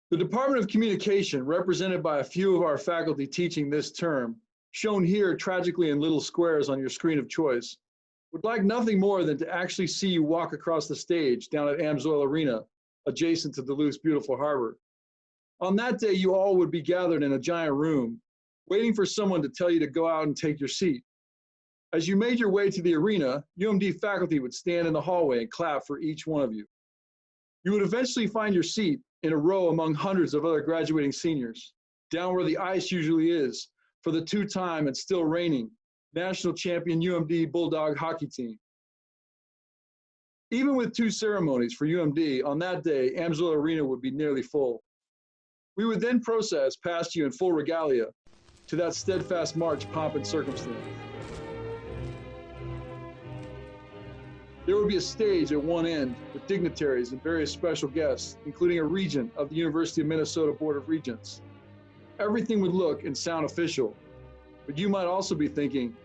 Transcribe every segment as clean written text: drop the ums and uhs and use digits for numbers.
The Department of Communication, represented by a few of our faculty teaching this term, shown here tragically in little squares on your screen of choice, would like nothing more than to actually see you walk across the stage down at Amsoil Arena, adjacent to Duluth's beautiful harbor. On that day, you all would be gathered in a giant room, waiting for someone to tell you to go out and take your seat. As you made your way to the arena, UMD faculty would stand in the hallway and clap for each one of you. You would eventually find your seat in a row among hundreds of other graduating seniors, down where the ice usually is for the two-time and still reigning national champion UMD Bulldog hockey team. Even with two ceremonies for UMD, on that day, Amsoil Arena would be nearly full. We would then process past you in full regalia to that steadfast march, pomp, and circumstance. There would be a stage at one end with dignitaries and various special guests, including a regent of the University of Minnesota Board of Regents. Everything would look and sound official, but you might also be thinking,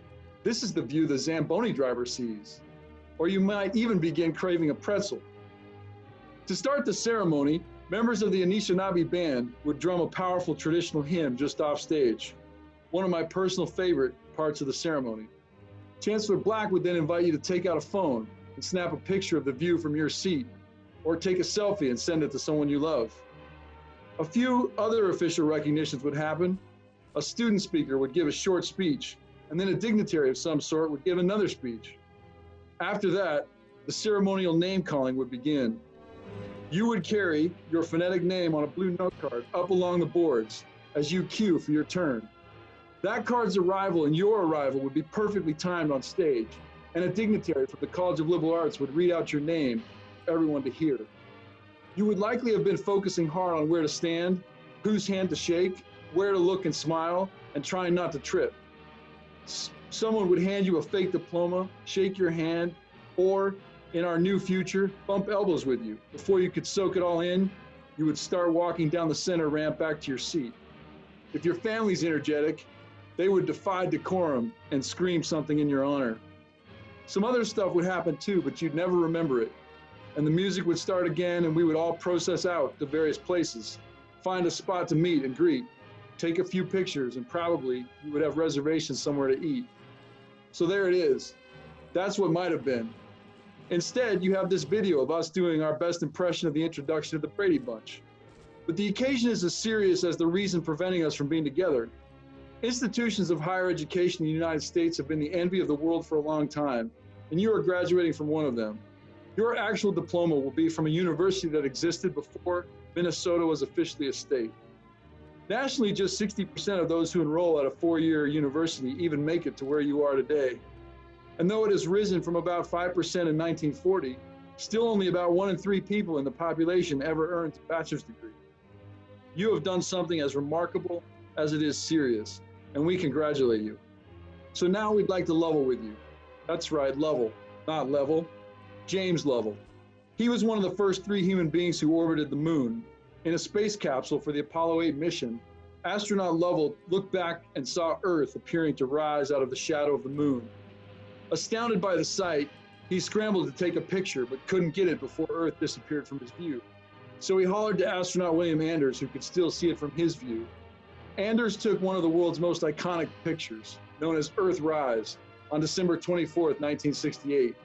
this is the view the Zamboni driver sees. Or you might even begin craving a pretzel. To start the ceremony, members of the Anishinaabe band would drum a powerful traditional hymn just off stage, one of my personal favorite parts of the ceremony. Chancellor Black would then invite you to take out a phone and snap a picture of the view from your seat, or take a selfie and send it to someone you love. A few other official recognitions would happen. A student speaker would give a short speech, and then a dignitary of some sort would give another speech. After that, the ceremonial name calling would begin. You would carry your phonetic name on a blue note card up along the boards as you cue for your turn. That card's arrival and your arrival would be perfectly timed on stage, and a dignitary from the College of Liberal Arts would read out your name for everyone to hear. You would likely have been focusing hard on where to stand, whose hand to shake, where to look and smile, and trying not to trip. Someone would hand you a fake diploma, shake your hand, or, in our new future, bump elbows with you. Before you could soak it all in, you would start walking down the center ramp back to your seat. If your family's energetic, they would defy decorum and scream something in your honor. Some other stuff would happen too, but you'd never remember it. And the music would start again, and we would all process out to various places, find a spot to meet and greet, take a few pictures, and probably you would have reservations somewhere to eat. So there it is. That's what might have been. Instead, you have this video of us doing our best impression of the introduction of the Brady Bunch. But the occasion is as serious as the reason preventing us from being together. Institutions of higher education in the United States have been the envy of the world for a long time, and you are graduating from one of them. Your actual diploma will be from a university that existed before Minnesota was officially a state. Nationally, just 60% of those who enroll at a four-year university even make it to where you are today. And though it has risen from about 5% in 1940, still only about 1 in 3 people in the population ever earned a bachelor's degree. You have done something as remarkable as it is serious, and we congratulate you. So now we'd like to level with you. That's right, level, not level. James Lovell. He was one of the first 3 human beings who orbited the moon. In a space capsule for the Apollo 8 mission, astronaut Lovell looked back and saw Earth appearing to rise out of the shadow of the moon. Astounded by the sight, he scrambled to take a picture but couldn't get it before Earth disappeared from his view. So he hollered to astronaut William Anders, who could still see it from his view. Anders took one of the world's most iconic pictures, known as Earthrise, on December 24th, 1968.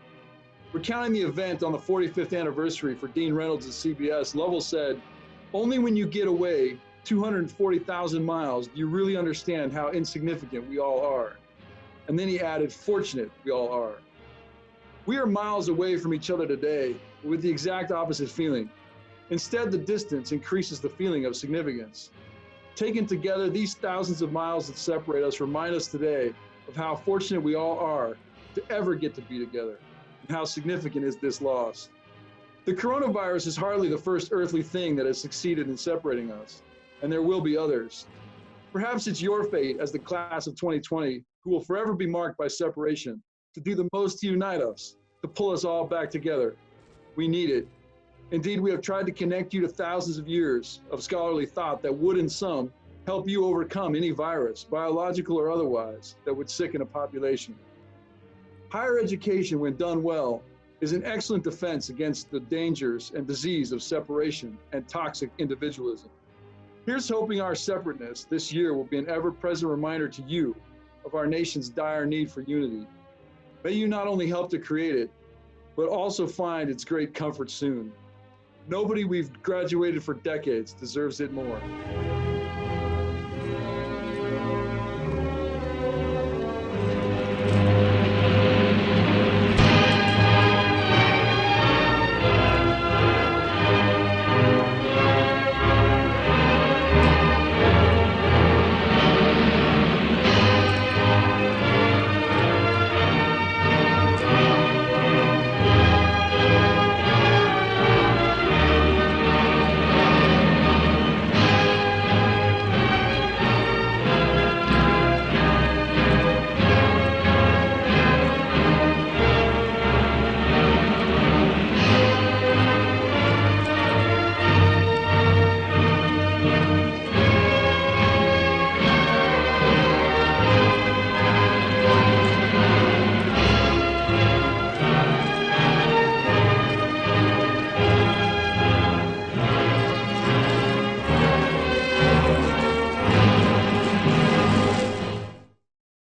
Recounting the event on the 45th anniversary for Dean Reynolds at CBS, Lovell said, "Only when you get away 240,000 miles do you really understand how insignificant we all are." And then he added, "Fortunate we all are." We are miles away from each other today, but with the exact opposite feeling. Instead, the distance increases the feeling of significance. Taken together, these thousands of miles that separate us remind us today of how fortunate we all are to ever get to be together, and how significant is this loss. The coronavirus is hardly the first earthly thing that has succeeded in separating us, and there will be others. Perhaps it's your fate as the class of 2020, who will forever be marked by separation, to do the most to unite us, to pull us all back together. We need it. Indeed, we have tried to connect you to thousands of years of scholarly thought that would, in some, help you overcome any virus, biological or otherwise, that would sicken a population. Higher education, when done well, is an excellent defense against the dangers and disease of separation and toxic individualism. Here's hoping our separateness this year will be an ever-present reminder to you of our nation's dire need for unity. May you not only help to create it, but also find its great comfort soon. Nobody we've graduated for decades deserves it more.